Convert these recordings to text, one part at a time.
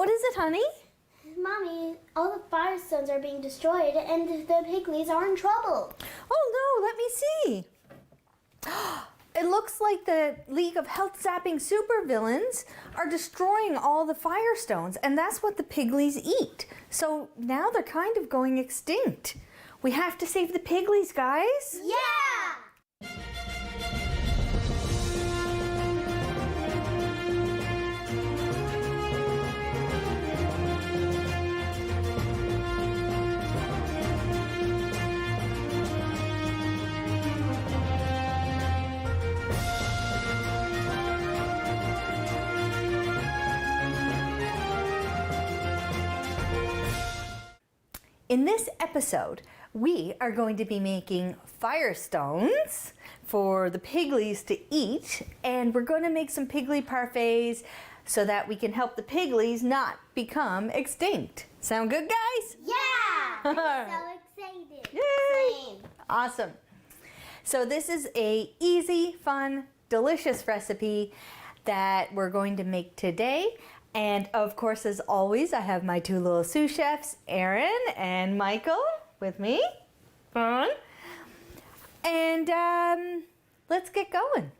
is it, honey? Mommy, all the firestones are being destroyed and the Piglies are in trouble. Oh no, let me see. It looks like the League of Health Zapping Supervillains are destroying all the firestones, and that's what the Piglies eat. So now they're kind of going extinct. We have to save the Piglies, guys. Yeah! In this episode, we are going to be making firestones for the Piglies to eat, and we're going to make some Pigli Parfaits so that we can help the Piglies not become extinct. Sound good, guys? Yeah! I'm so excited. Yay! Awesome. So this is a easy, fun, delicious recipe that we're going to make today. And of course, as always, I have my two little sous chefs, Erin and Michael, with me. Fun. And let's get going.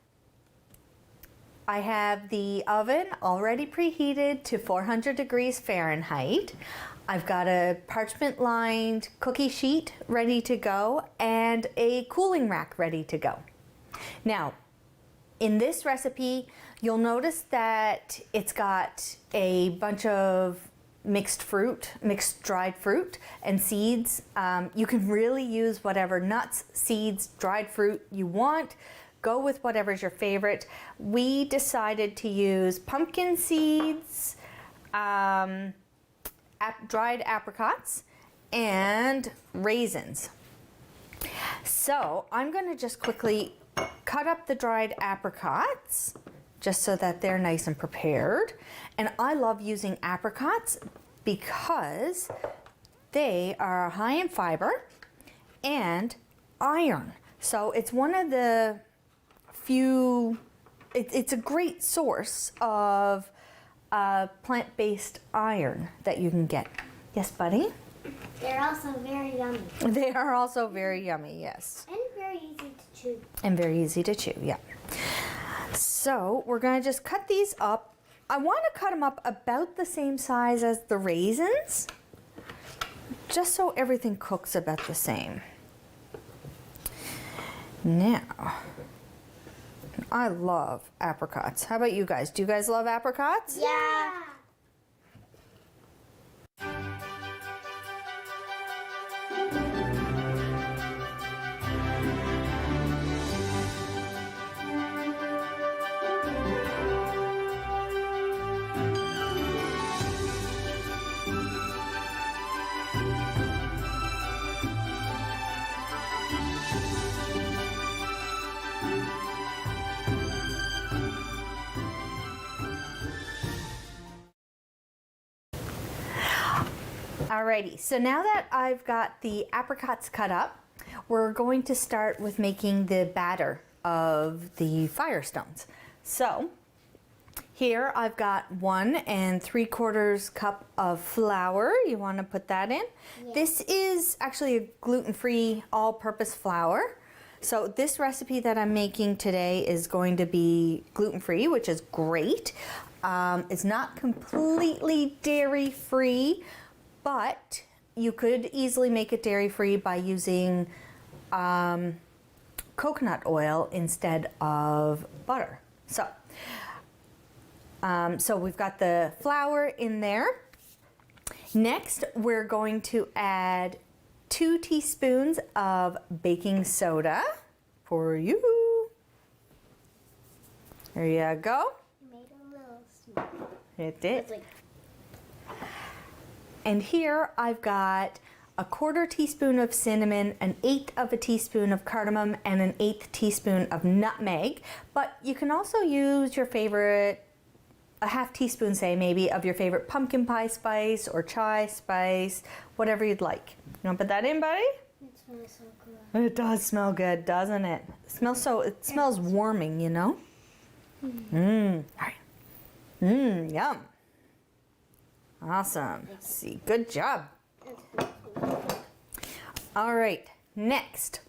I have the oven already preheated to 400 degrees Fahrenheit. I've got a parchment-lined cookie sheet ready to go and a cooling rack ready to go. Now, in this recipe, you'll notice that it's got a bunch of mixed dried fruit and seeds. You can really use whatever nuts, seeds, dried fruit you want. Go with whatever's your favorite. We decided to use pumpkin seeds, dried apricots, and raisins. So I'm going to just quickly cut up the dried apricots just so that they're nice and prepared. And I love using apricots because they are high in fiber and iron. So it's one of the few, it's a great source of plant-based iron that you can get. Yes, buddy? They're also very yummy. They are also very yummy, yes. And very easy to chew. And very easy to chew, yeah. So we're going to just cut these up. I want to cut them up about the same size as the raisins, just so everything cooks about the same. Now, I love apricots. How about you guys? Do you guys love apricots? Yeah! Alrighty, so now that I've got the apricots cut up, we're going to start with making the batter of the firestones. So here I've got 1 3/4 cup of flour. You want to put that in? Yeah. This is actually a gluten-free all-purpose flour. So this recipe that I'm making today is going to be gluten-free, which is great. It's not completely dairy-free, but you could easily make it dairy-free by using coconut oil instead of butter. So we've got the flour in there. Next, we're going to add 2 teaspoons of baking soda for you. There you go. It made a little smell. It did. It's like, and here I've got 1/4 teaspoon of cinnamon, 1/8 of a teaspoon of cardamom, and 1/8 teaspoon of nutmeg. But you can also use your favorite, a 1/2 teaspoon, say maybe, of your favorite pumpkin pie spice or chai spice, whatever you'd like. You want to put that in, buddy? it smells so good. It does smell good, doesn't it? It smells warming, you know? All right. Yum. Awesome. See, good job. All right, next,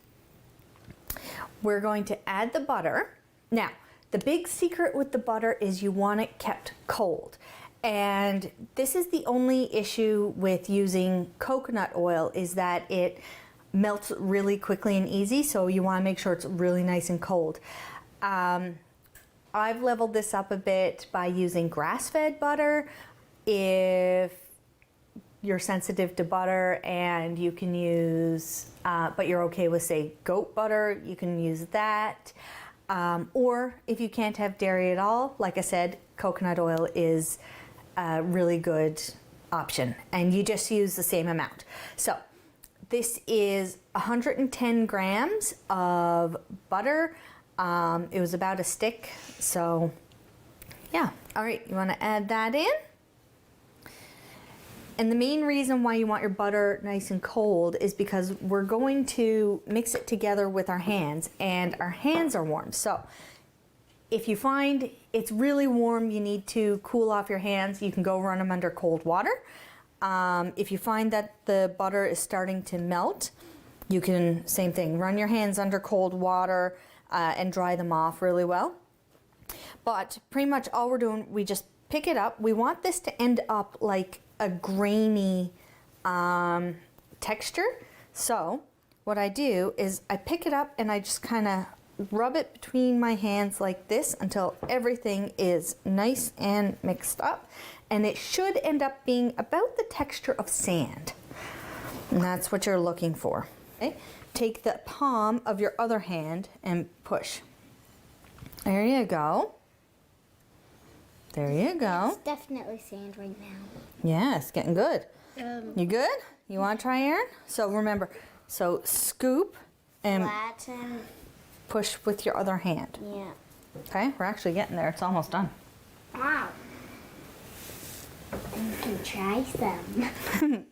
we're going to add the butter. Now, the big secret with the butter is you want it kept cold. And this is the only issue with using coconut oil, is that it melts really quickly and easy, so you want to make sure it's really nice and cold. I've leveled this up a bit by using grass-fed butter. If you're sensitive to butter and you can use, but you're okay with, say, goat butter, you can use that. Or if you can't have dairy at all, like I said, coconut oil is a really good option, and you just use the same amount. So this is 110 grams of butter. It was about a stick, so yeah. All right, you want to add that in. And the main reason why you want your butter nice and cold is because we're going to mix it together with our hands, and our hands are warm. So if you find it's really warm, you need to cool off your hands, you can go run them under cold water. If you find that the butter is starting to melt, you can, same thing, run your hands under cold water and dry them off really well. But pretty much all we're doing, we just pick it up. We want this to end up like a grainy texture. So what I do is I pick it up and I just kind of rub it between my hands like this until everything is nice and mixed up. And it should end up being about the texture of sand. And that's what you're looking for. Okay? Take the palm of your other hand and push. There you go. There you go. It's definitely sand right now. Yeah, it's getting good. You good? You want to try, Erin? So remember, so scoop and Flatten. push with your other hand. Yeah. Okay, we're actually getting there. It's almost done. Wow. You can try some.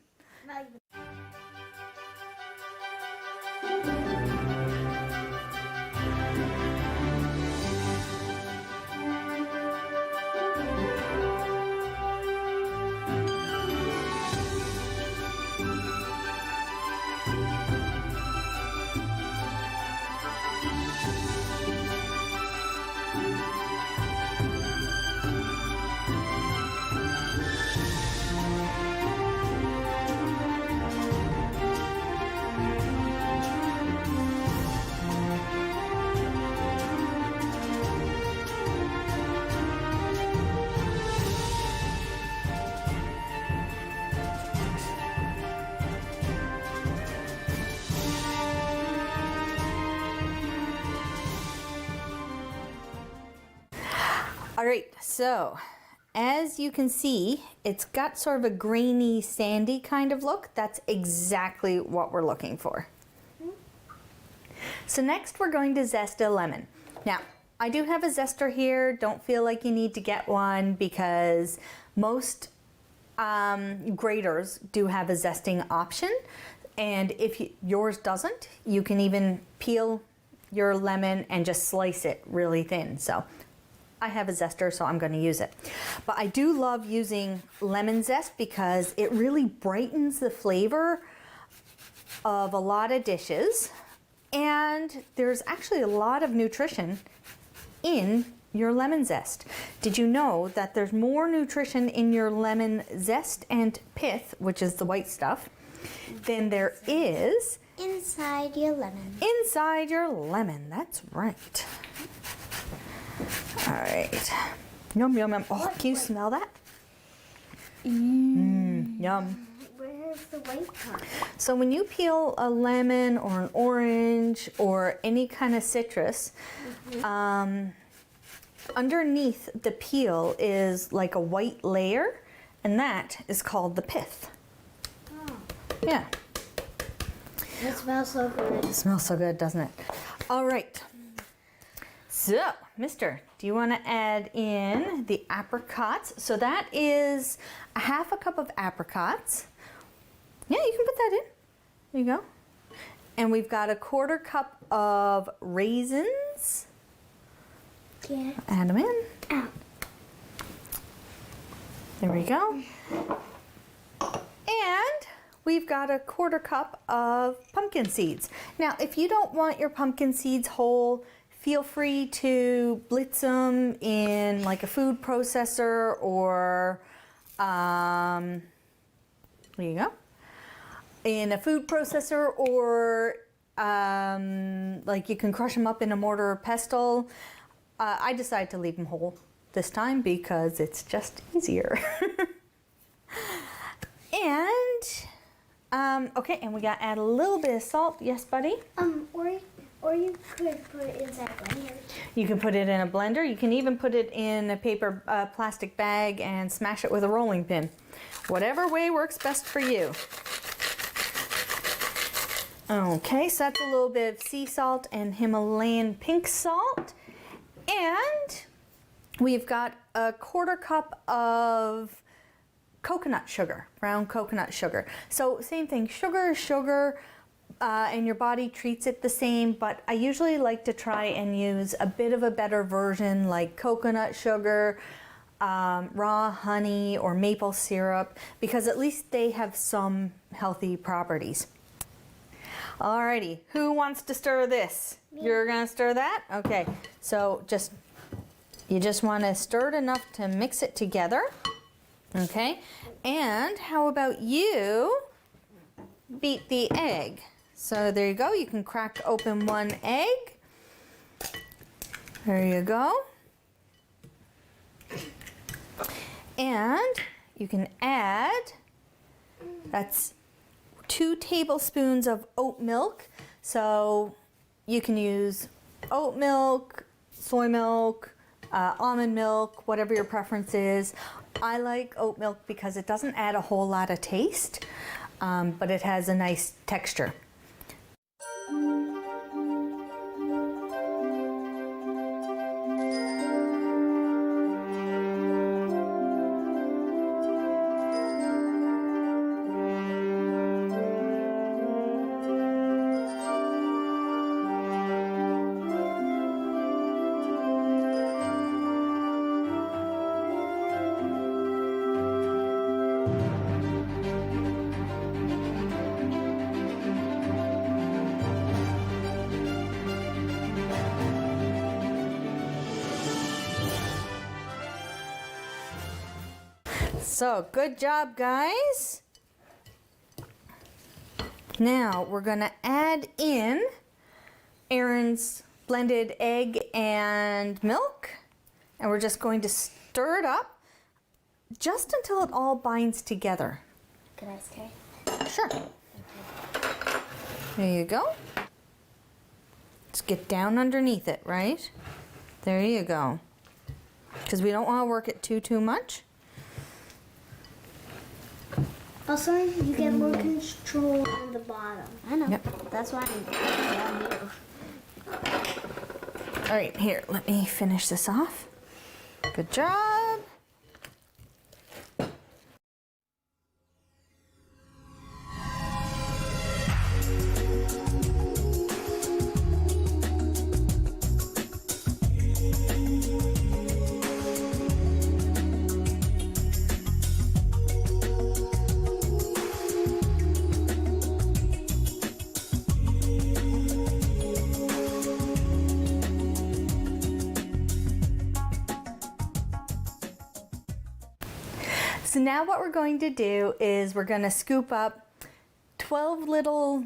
All right, so as you can see, it's got sort of a grainy, sandy kind of look. That's exactly what we're looking for. So next we're going to zest a lemon. Now, I do have a zester here. Don't feel like you need to get one because most graters do have a zesting option. And if yours doesn't, you can even peel your lemon and just slice it really thin. So I have a zester, so I'm going to use it. But I do love using lemon zest because it really brightens the flavor of a lot of dishes. And there's actually a lot of nutrition in your lemon zest. Did you know that there's more nutrition in your lemon zest and pith, which is the white stuff, than there is inside your lemon. Inside your lemon, that's right. All right. Yum, yum, yum. Oh, can you smell that? Yum. Where's the white part? So when you peel a lemon or an orange or any kind of citrus, underneath the peel is like a white layer, and that is called the pith. Oh, Yeah. it smells so good. It smells so good, doesn't it? All right. So, mister, do you want to add in the apricots? So that is a half a cup of apricots. Yeah, you can put that in. There you go. And we've got a 1/4 cup of raisins. Yeah. Add them in. Ow. There we go. And we've got a 1/4 cup of pumpkin seeds. Now, if you don't want your pumpkin seeds whole, feel free to blitz them in like a food processor or, there you go, in a food processor, or like you can crush them up in a mortar or pestle. I decided to leave them whole this time because it's just easier. And okay, and we got to add a little bit of salt. Yes, buddy? Or you could put it inside a blender. You can put it in a blender. You can even put it in a paper plastic bag and smash it with a rolling pin. Whatever way works best for you. Okay, so that's a little bit of sea salt and Himalayan pink salt. And we've got a 1/4 cup of coconut sugar, brown coconut sugar. So same thing, sugar is sugar, and your body treats it the same, but I usually like to try and use a bit of a better version like coconut sugar, raw honey, or maple syrup, because at least they have some healthy properties. Alrighty, who wants to stir this? Me. You're gonna stir that? Okay, so you just wanna stir it enough to mix it together. Okay, and how about you beat the egg? So there you go, you can crack open one egg. There you go. And you can add, that's 2 tablespoons of oat milk. So you can use oat milk, soy milk, almond milk, whatever your preference is. I like oat milk because it doesn't add a whole lot of taste, but it has a nice texture. So good job, guys. Now we're gonna add in Erin's blended egg and milk, and we're just going to stir it up just until it all binds together. Can I stir? Sure. There you go. Just get down underneath it, right? There you go. Because we don't want to work it too much. Also, you get more control on the bottom. I know. Yep. That's why I'm down here. All right, here, let me finish this off. Good job. So now what we're going to do is we're going to scoop up 12 little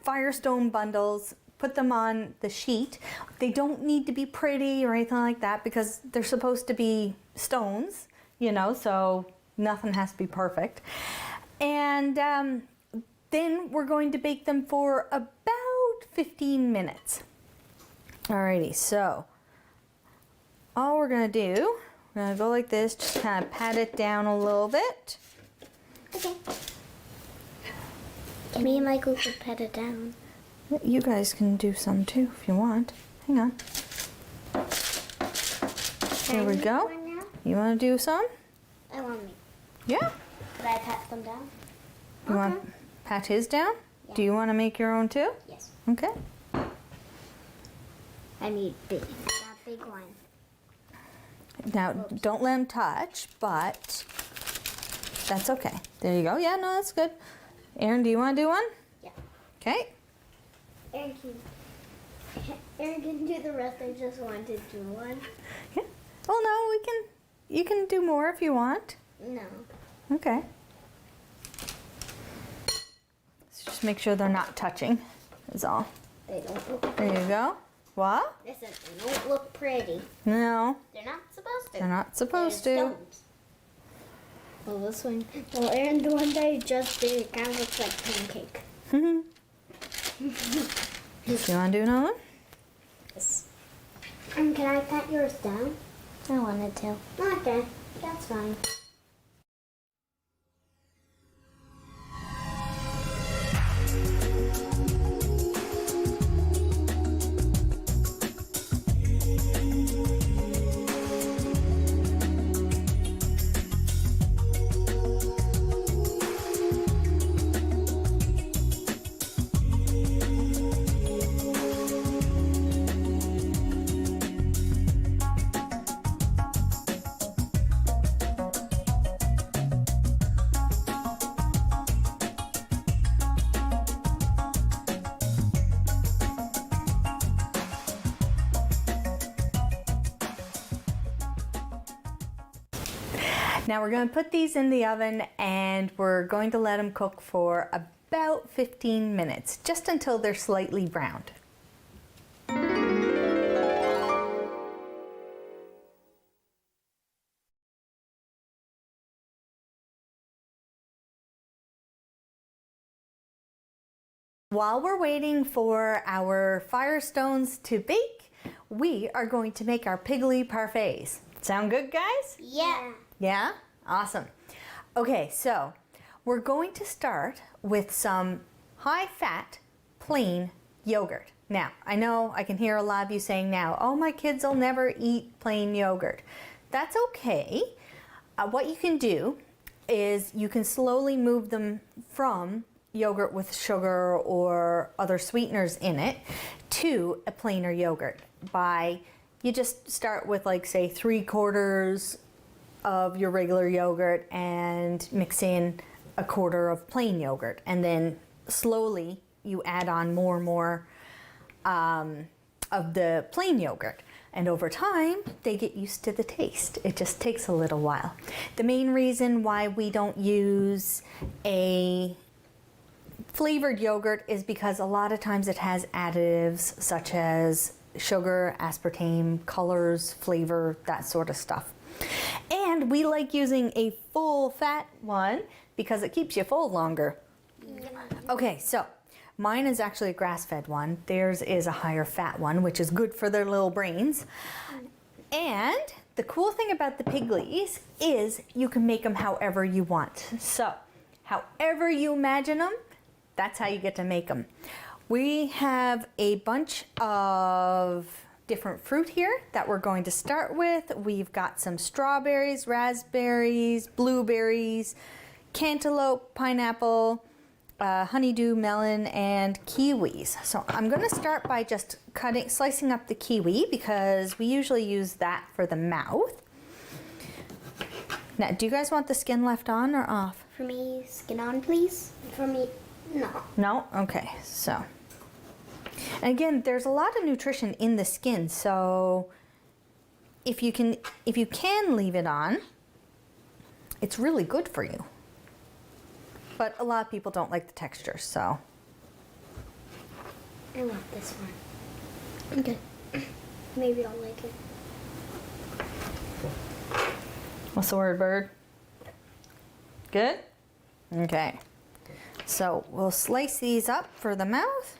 Firestone bundles, put them on the sheet. They don't need to be pretty or anything like that because they're supposed to be stones, you know, so nothing has to be perfect. And then we're going to bake them for about 15 minutes. Alrighty, so all we're going to do, we're going to go like this, just kind of pat it down a little bit. Okay. Me and Michael could pat it down. You guys can do some too if you want. Hang on. There we go. You want to do some? I want me. Yeah. Could I pat them down? You want to pat his down? Yeah. Do you want to make your own too? Yes. Okay. I need big, not big one. Now, don't let him touch, but That's okay. There you go. Yeah, no, that's good. Erin, do you want to do one? Yeah. Okay. Erin can do the rest. I just wanted to do one. Yeah. Well, no, you can do more if you want. No. Okay. So just make sure they're not touching, is all. They don't look There you go. What? They said they don't look pretty. No, They're not supposed to. they're not supposed to. They're stones. Well, this one, well, Erin, the one that I just did, it kind of looks like pancake. Do you want to do another one? Yes. Can I pat yours down? I wanted to. Okay, that's fine. Now we're going to put these in the oven and we're going to let them cook for about 15 minutes, just until they're slightly browned. While we're waiting for our Firestones to bake, we are going to make our Pigli Parfaits. Sound good, guys? Yeah. Yeah? Awesome. Okay, so we're going to start with some high-fat, plain yogurt. Now, I know I can hear a lot of you saying now, oh, my kids will never eat plain yogurt. That's okay. What you can do is you can slowly move them from yogurt with sugar or other sweeteners in it to a plainer yogurt you just start with, like, say 3/4 of your regular yogurt and mix in 1/4 of plain yogurt, and then slowly you add on more and more of the plain yogurt, and over time they get used to the taste. It just takes a little while. The main reason why we don't use a flavored yogurt is because a lot of times it has additives such as sugar, aspartame, colors, flavor, that sort of stuff. And we like using a full fat one because it keeps you full longer. Okay, so mine is actually a grass-fed one. Theirs is a higher fat one, which is good for their little brains. And the cool thing about the Piglies is you can make them however you want. So, however you imagine them, that's how you get to make them. We have a bunch of different fruit here that we're going to start with. We've got some strawberries, raspberries, blueberries, cantaloupe, pineapple, honeydew, melon, and kiwis. So I'm going to start by just slicing up the kiwi because we usually use that for the mouth. Now, do you guys want the skin left on or off? For me, skin on, please. For me, no. No? Okay, so. And again, there's a lot of nutrition in the skin, so if you can leave it on, it's really good for you. But a lot of people don't like the texture, so. I want this one. Okay. Maybe I'll like it. What's the word, bird? Good? Okay. So we'll slice these up for the mouth.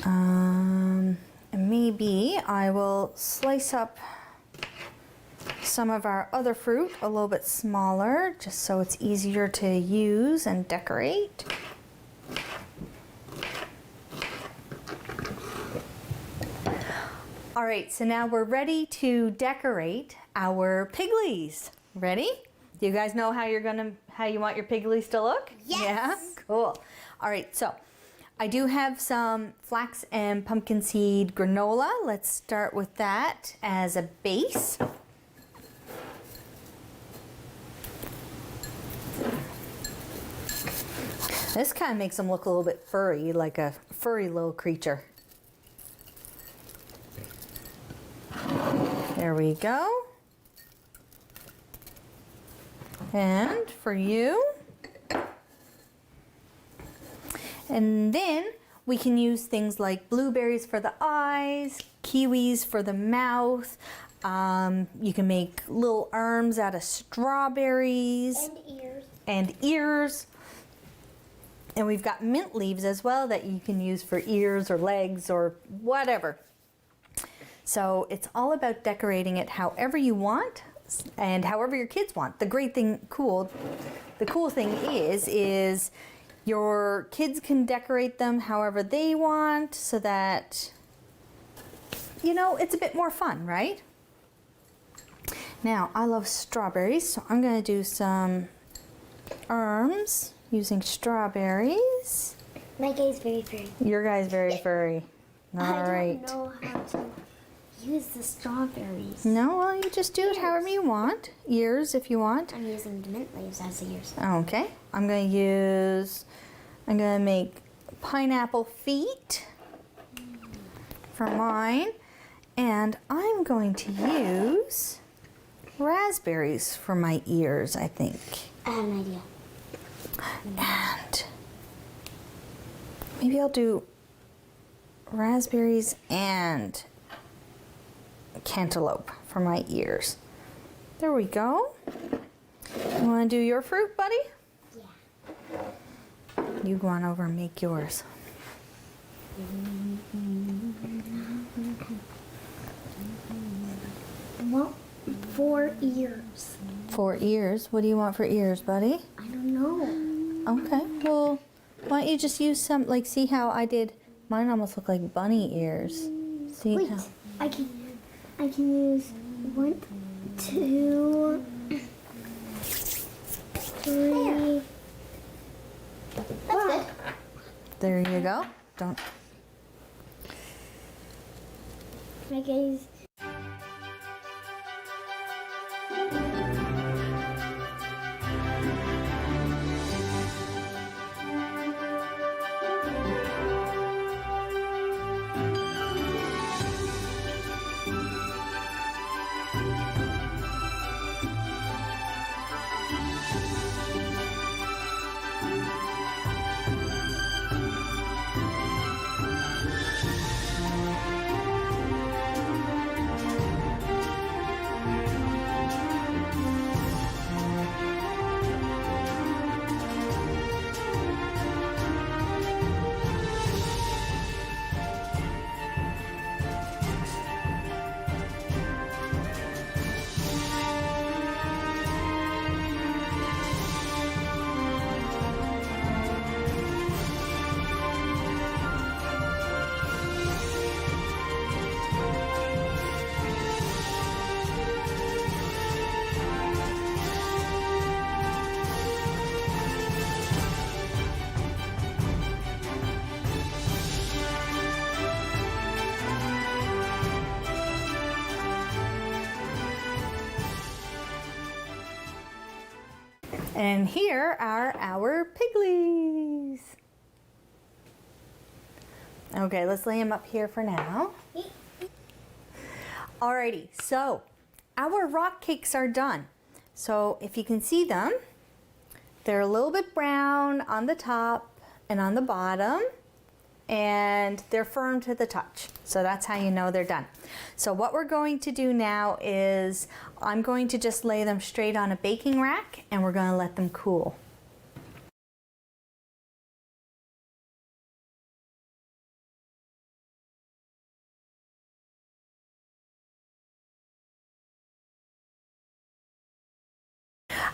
And maybe I will slice up some of our other fruit a little bit smaller, just so it's easier to use and decorate. All right, so now we're ready to decorate our Piglies. Ready? Do you guys know how you want your Piglies to look? Yes. Yeah, cool. All right, so I do have some flax and pumpkin seed granola. Let's start with that as a base. This kind of makes them look a little bit furry, like a furry little creature. There we go. And for you. And then we can use things like blueberries for the eyes, kiwis for the mouth. You can make little arms out of strawberries. And ears. And ears. And we've got mint leaves as well that you can use for ears or legs or whatever. So it's all about decorating it however you want and however your kids want. The cool thing is your kids can decorate them however they want so that, you know, it's a bit more fun, right? Now, I love strawberries, so I'm gonna do some arms using strawberries. My guy's very furry. Your guy's very furry. All right. I don't know how to use the strawberries. No, well, you just do it however you want. Ears if you want. I'm using the mint leaves as ears. Okay. I'm gonna make pineapple feet for mine. And I'm going to use raspberries for my ears, I think. I have an idea. And maybe I'll do raspberries and cantaloupe for my ears. There we go. You want to do your fruit, buddy? Yeah. You go on over and make yours. I want 4 ears. 4 ears? What do you want for ears, buddy? I don't know. Okay, well, why don't you just use some, like, see how I did, mine almost look like bunny ears. See Wait, how? I can use 1, 2, 3. That's good. There you go. Don't. My guys. And here are our Piglies. Okay, let's lay them up here for now. Alrighty, so our rock cakes are done. So if you can see them, they're a little bit brown on the top and on the bottom, and they're firm to the touch. So that's how you know they're done. So what we're going to do now is I'm going to just lay them straight on a baking rack and we're going to let them cool.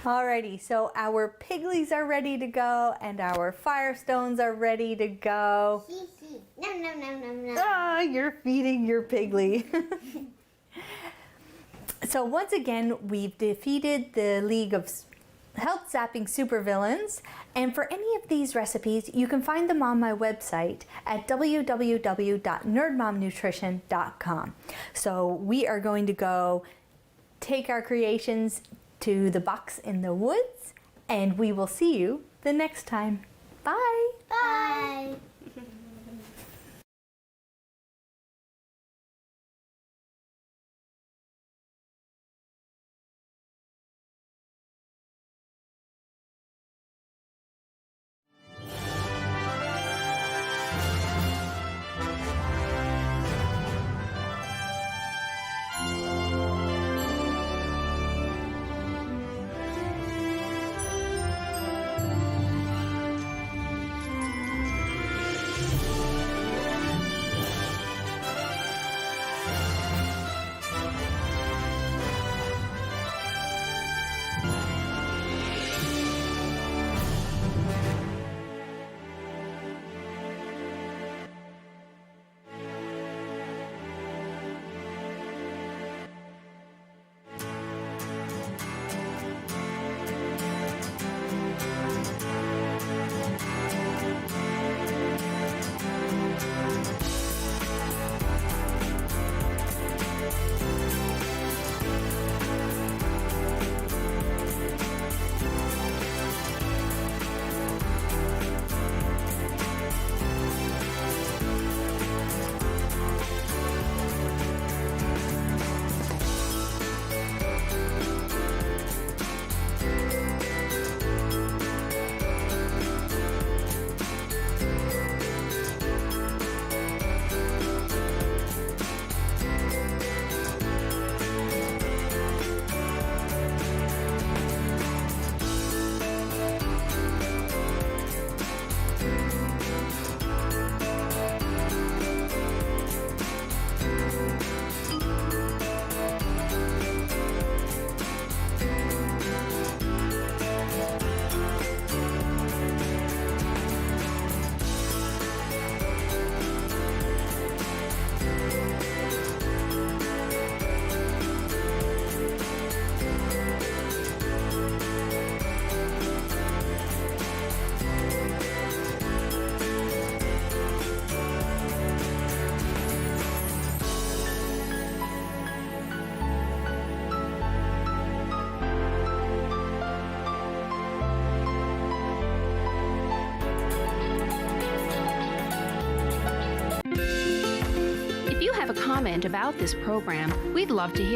Alrighty, so our Piglies are ready to go and our Firestones are ready to go. Nom nom, nom, nom, nom. Ah, you're feeding your pigly. So once again, we've defeated the League of Health Zapping Supervillains, and for any of these recipes, you can find them on my website at www.nerdmomnutrition.com. So we are going to go take our creations to the box in the woods, and we will see you the next time. Bye! Bye. If you have a comment about this program, we'd love to hear it.